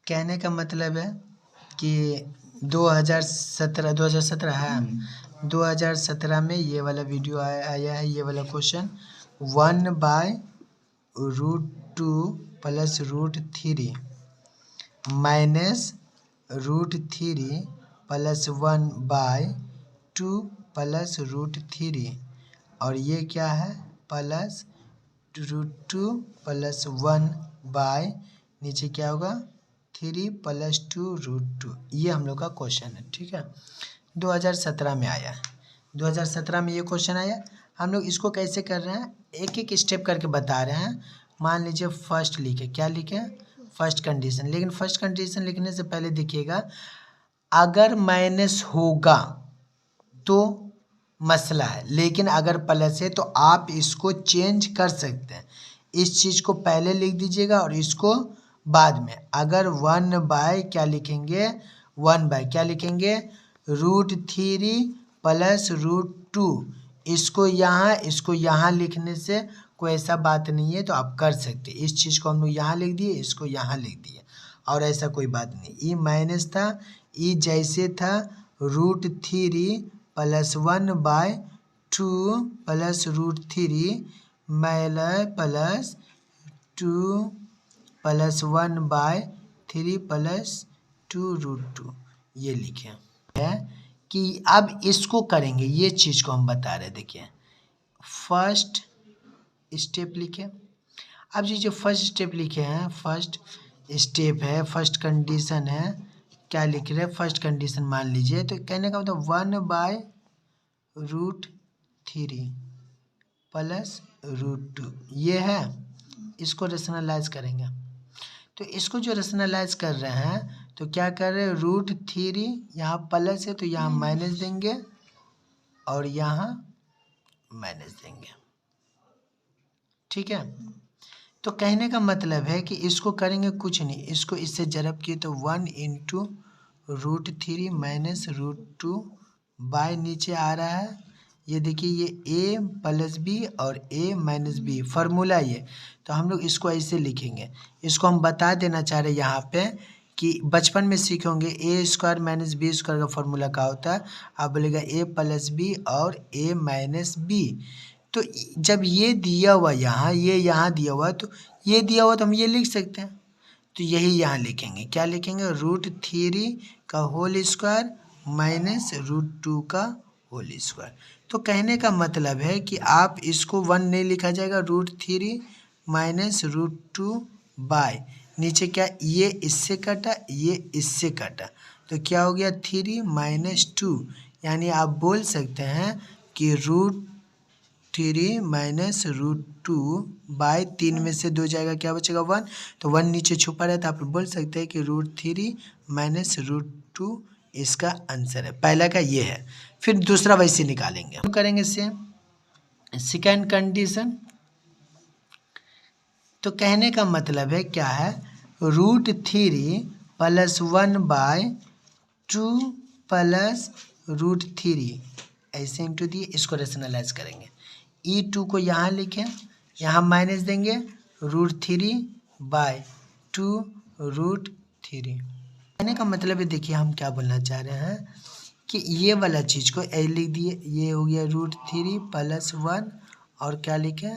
कहने का मतलब है कि 2017 है। 2017 में ये वाला वीडियो आया है, ये वाला question 1/√2 plus √3 minus √3 plus 1/2 plus √3 और ये क्या है प्लस √2 प्लस 1 नीचे क्या होगा 3 प्लस 2 √2। ये हम लोग का क्वेश्चन है, ठीक है। 2017 में आया है, 2017 में ये क्वेश्चन आया। हम लोग इसको कैसे कर रहे हैं, एक एक स्टेप करके बता रहे हैं। मान लीजिए फर्स्ट लिखे, क्या लिखे, फर्स्ट कंडीशन। लेकिन फर्स्ट कंडीशन लिखने से पहले देखिएगा, अगर माइनस होगा तो मसला है, लेकिन अगर प्लस है तो आप इसको चेंज कर सकते हैं। इस चीज़ को पहले लिख दीजिएगा और इसको बाद में। अगर 1/, क्या लिखेंगे, 1/, क्या लिखेंगे, √3 प्लस √2। इसको यहाँ लिखने से कोई ऐसा बात नहीं है, तो आप कर सकते। इस चीज़ को हम लोग यहाँ लिख दिए, इसको यहाँ लिख दिए, और ऐसा कोई बात नहीं। ई माइनस था, ई जैसे था √3 plus 1/2 plus √3 plus 2 plus 1/3 plus 2 √2। ये लिखे है कि अब इसको करेंगे, ये चीज़ को हम बता रहे। देखिए फर्स्ट स्टेप लिखे। अब ये जो फर्स्ट स्टेप लिखे हैं, फर्स्ट स्टेप है, फर्स्ट कंडीशन है, क्या लिख रहे हैं, फर्स्ट कंडीशन मान लीजिए। तो कहने का मतलब 1/√3 प्लस √2 ये है। इसको रेशनलाइज करेंगे, तो इसको जो रेशनलाइज कर रहे हैं तो क्या कर रहे हैं, √3 यहाँ प्लस है तो यहाँ माइनस देंगे और यहाँ माइनस देंगे, ठीक है। तो कहने का मतलब है कि इसको करेंगे कुछ नहीं, इसको इससे जरब किए तो 1 × √3 माइनस √2 बाय नीचे आ रहा है। ये देखिए, ये a प्लस बी और a माइनस बी फार्मूला ये। तो हम लोग इसको ऐसे लिखेंगे। इसको हम बता देना चाह रहे हैं यहाँ पे कि बचपन में सीखे होंगे a² माइनस बी² का फार्मूला क्या होता है। आप बोलेगा a प्लस बी और a माइनस बी। तो जब ये दिया हुआ यहाँ, ये यहाँ दिया हुआ, तो ये दिया हुआ तो हम ये लिख सकते हैं। तो यही यहाँ लिखेंगे, क्या लिखेंगे, √3 का होल स्क्वायर माइनस √2 का होल स्क्वायर। तो कहने का मतलब है कि आप इसको 1 नहीं लिखा जाएगा, √3 माइनस √2 बाय नीचे क्या, ये इससे कटा, ये इससे कटा, तो क्या हो गया 3 माइनस 2। यानी आप बोल सकते हैं कि √3 माइनस √2 बाय 3 में से 2 जाएगा, क्या बचेगा 1। तो 1 नीचे छुपा रहता है, आप बोल सकते हैं कि √3 माइनस √2 इसका आंसर है। पहला का ये है। फिर दूसरा वैसे निकालेंगे, हम करेंगे सेम सेकेंड कंडीशन। तो कहने का मतलब है क्या है, √3 प्लस 1/2 प्लस √3 ऐसे इंटू दिए, इसको रेशनलाइज करेंगे। E2 को यहाँ लिखें, यहाँ माइनस देंगे √3/2 √3। कहने का मतलब है, देखिए हम क्या बोलना चाह रहे हैं कि ये वाला चीज़ को ए लिख दिए, ये हो गया √3 प्लस 1 और क्या लिखे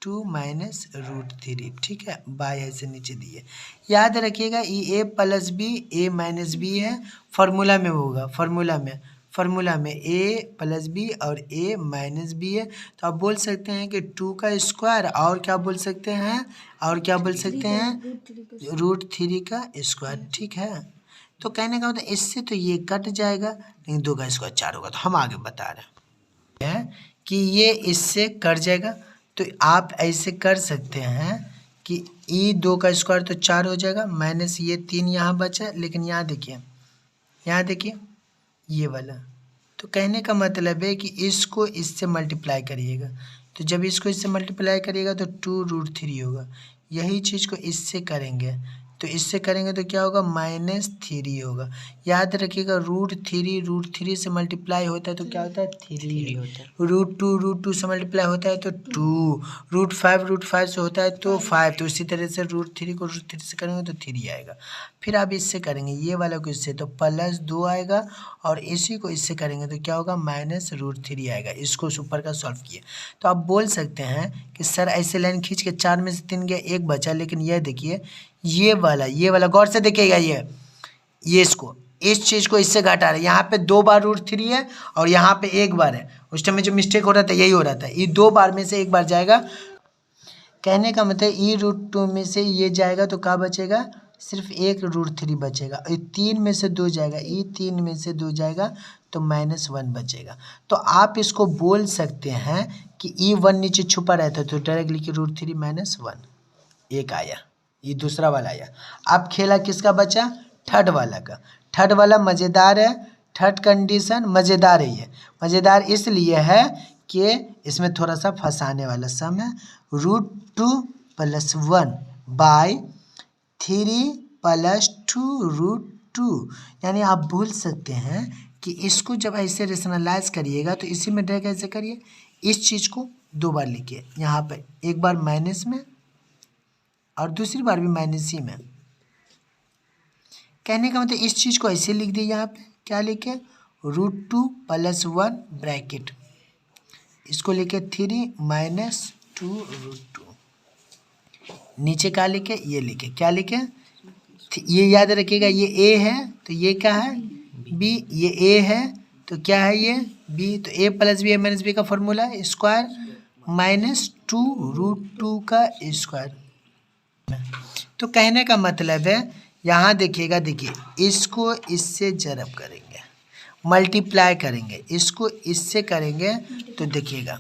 2 माइनस √3, ठीक है, बाय ऐसे नीचे दिए। याद रखिएगा ये a plus B a minus B है, फार्मूला में होगा, फार्मूला में a प्लस बी और a माइनस बी है। तो आप बोल सकते हैं कि 2 का स्क्वायर और क्या बोल सकते हैं, और क्या बोल सकते हैं, √3 का स्क्वायर, ठीक है। तो कहने का मतलब इससे तो ये कट जाएगा, लेकिन 2 का स्क्वायर 4 होगा। तो हम आगे बता रहे हैं कि ये इससे कट जाएगा। तो आप ऐसे कर सकते हैं कि E2 का स्क्वायर तो 4 हो जाएगा, माइनस ये 3 यहाँ बचा, लेकिन यहाँ देखिए ये वाला। तो कहने का मतलब है कि इसको इससे मल्टीप्लाई करिएगा, तो जब इसको इससे मल्टीप्लाई करिएगा तो 2 √3 होगा। यही चीज़ को इससे करेंगे तो इससे करेंगे तो क्या होगा, -3 होगा। याद रखिएगा √3 से मल्टीप्लाई होता है तो क्या होता है, 3 होता है। √2 से मल्टीप्लाई होता है तो 2, √5 से होता है तो 5। तो इसी तरह से √3 को √3 से करेंगे तो 3 आएगा। फिर आप इससे करेंगे ये वाला को इससे तो +2 आएगा, और इसी को इससे करेंगे तो क्या होगा, -√3 आएगा। इसको ऊपर का सॉल्व किए तो आप बोल सकते हैं कि सर ऐसे लाइन खींच के 4 में से 3 गया, 1 बचा। लेकिन यह देखिए ये वाला गौर से देखिएगा, ये इसको इस चीज़ को इससे घटा रहे। यहाँ पे 2 बार √3 है और यहाँ पे 1 बार है। उस टाइम में जो मिस्टेक हो रहा था यही हो रहा था, ये 2 बार में से 1 बार जाएगा। कहने का मतलब e√2 में से ये जाएगा तो क्या बचेगा, सिर्फ 1 √3 बचेगा। ये 3 में से 2 जाएगा, ये 3 में से 2 जाएगा तो -1 बचेगा। तो आप इसको बोल सकते हैं कि e1 नीचे छुपा रहता है तो डायरेक्ट लिखिए √3 -1, एक आया, ये दूसरा वाला आया। अब खेला किसका बचा, थर्ड वाला का। थर्ड वाला मज़ेदार है, थर्ड कंडीशन मज़ेदार है। ये मज़ेदार इसलिए है कि इसमें थोड़ा सा फंसाने वाला सम है। √2 + 1 / 3 + 2 √2, यानी आप बोल सकते हैं कि इसको जब ऐसे रेशनलाइज करिएगा तो इसी में डायरेक्ट ऐसे करिए, इस चीज़ को 2 बार लिखिए, यहाँ पर एक बार माइनस में और दूसरी बार भी माइनस ही में। कहने का मतलब इस चीज़ को ऐसे लिख दिए, यहाँ पे क्या लिखे, √2 + 1 ब्रैकेट, इसको लिखे 3 - 2 √2। नीचे क्या लिखे, ये लिखे, क्या लिखे, ये याद रखिएगा, ये ए है तो ये क्या है, बी। ये ए है तो क्या है, ये बी। तो a + b - b का फॉर्मूला है स्क्वायर -2 √2 का स्क्वायर। तो कहने का मतलब है, यहाँ देखिएगा, देखिए इसको इससे जरब करेंगे, मल्टीप्लाई करेंगे, इसको इससे करेंगे तो देखिएगा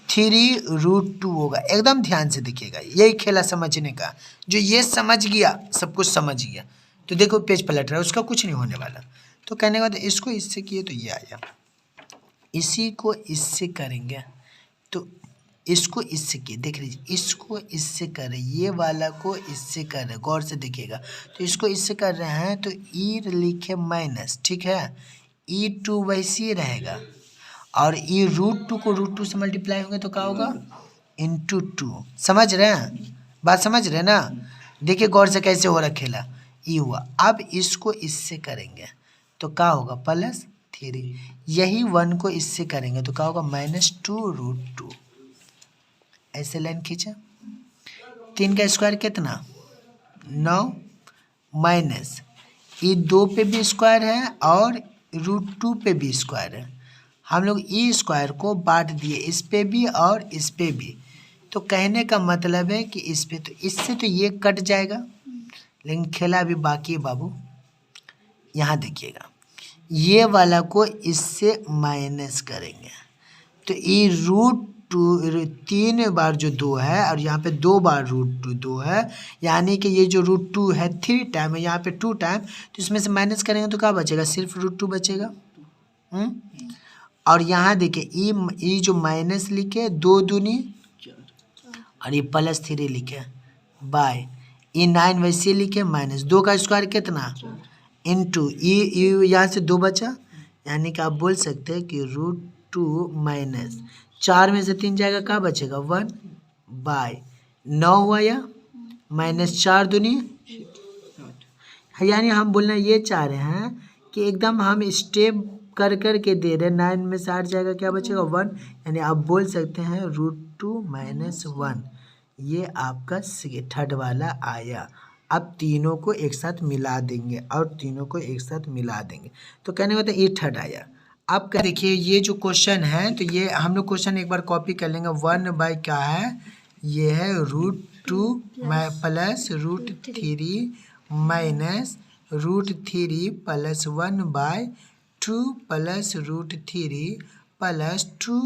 3 √2 होगा। एकदम ध्यान से देखिएगा, यही खेला समझने का। जो ये समझ गया सब कुछ समझ गया। तो देखो पेज पलट रहा है, उसका कुछ नहीं होने वाला। तो कहने का मतलब इसको इससे किए तो ये आया, इसी को इससे करेंगे तो इसको इससे किए, देख लीजिए, इसको इससे कर रहे, ये वाला को इससे कर रहे, गौर से देखिएगा। तो इसको इससे कर रहे हैं तो ई लिखे माइनस, ठीक है, e2 वैसे ही रहेगा, और ये √2 को √2 से मल्टीप्लाई होंगे तो क्या होगा, ×2। समझ रहे हैं बात, समझ रहे हैं ना। देखिए गौर से कैसे हो रहा खेला, ये हुआ। अब इसको इससे करेंगे तो क्या होगा, +3। यही 1 को इससे करेंगे तो क्या होगा, -2 √2। ऐसे लाइन खींचे, 3 का स्क्वायर कितना, 9, माइनस ये 2 पे भी स्क्वायर है और √2 पे भी स्क्वायर है। हम लोग ई स्क्वायर को बांट दिए, इस पे भी और इस पे भी। तो कहने का मतलब है कि इस पे, तो इससे तो ये कट जाएगा, लेकिन खेला अभी बाकी है बाबू। यहाँ देखिएगा, ये वाला को इससे माइनस करेंगे तो ये √2, 3 बार जो 2 है और यहाँ पे 2 बार √2 है, यानी कि ये जो √2 है 3 टाइम है, यहाँ पे 2 टाइम। तो इसमें से माइनस करेंगे तो क्या बचेगा, सिर्फ √2 बचेगा। और यहाँ देखिए ई जो माइनस लिखे 2 दूनी और ये +3 लिखे बाय, ये 9 वैसे लिखे माइनस 2 का स्क्वायर कितना, × ई यहाँ से 2 बचा, यानी कि आप बोल सकते हैं कि √2 माइनस 4 में से 3 जाएगा, क्या बचेगा, 1 बाय 9 हुआ, या -4 दूनी, यानी हम बोलना ये चाह रहे हैं कि एकदम हम स्टेप कर कर के दे रहे हैं। 9 में से 8 जाएगा, क्या बचेगा, 1। यानी आप बोल सकते हैं √2 - 1, ये आपका थर्ड वाला आया। अब तीनों को एक साथ मिला देंगे और तीनों को एक साथ मिला देंगे तो कहने का मतलब ये थर्ड आया। अब देखिए ये जो क्वेश्चन है, तो ये हम लोग क्वेश्चन एक बार कॉपी कर लेंगे। 1 क्या है, ये है √2 + √3 माइनस √3 + 1/2 + √3 + 2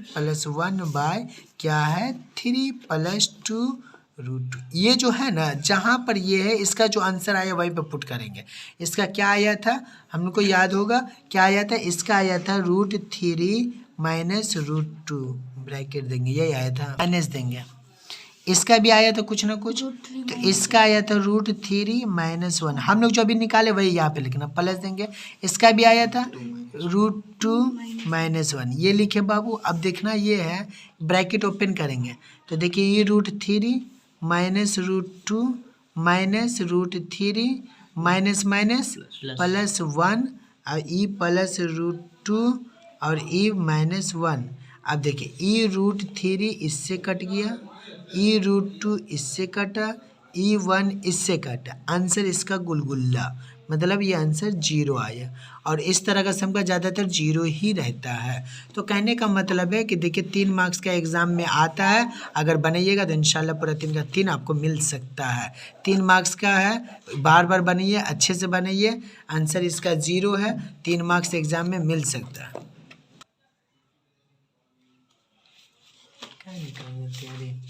+ 1 क्या है, 3 + 2 √2। ये जो है ना, जहाँ पर ये है इसका जो आंसर आया वहीं पे पुट करेंगे। इसका क्या आया था, हम लोग को याद होगा क्या आया था, इसका आया था √3 - √2 ब्रैकेट देंगे, यही आया था, माइनस देंगे। इसका भी आया था कुछ ना कुछ, तो इसका आया था √3 - 1। हम लोग जो अभी निकाले वही यहाँ पे लिखना, प्लस देंगे। इसका भी आया था √2 - 1, ये लिखे बाबू। अब देखना ये है, ब्रैकेट ओपन करेंगे तो देखिए ये √3 - √2 माइनस √3 माइनस माइनस +1 और ई +√2 और ई -1। अब देखिए e√3 इससे कट गया, e√2 इससे कटा, e1 इससे कटा, आंसर इसका गुलगुल्ला, मतलब ये आंसर 0 आया। और इस तरह का सम का ज़्यादातर 0 ही रहता है। तो कहने का मतलब है कि देखिए 3 मार्क्स का एग्ज़ाम में आता है, अगर बनाइएगा तो इंशाल्लाह पूरा 3 का 3 आपको मिल सकता है। 3 मार्क्स का है, बार बार बनाइए, अच्छे से बनाइए, आंसर इसका 0 है, 3 मार्क्स एग्ज़ाम में मिल सकता है। क्या निकाल देते हैं,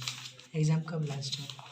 एग्ज़ाम कब लास्ट है?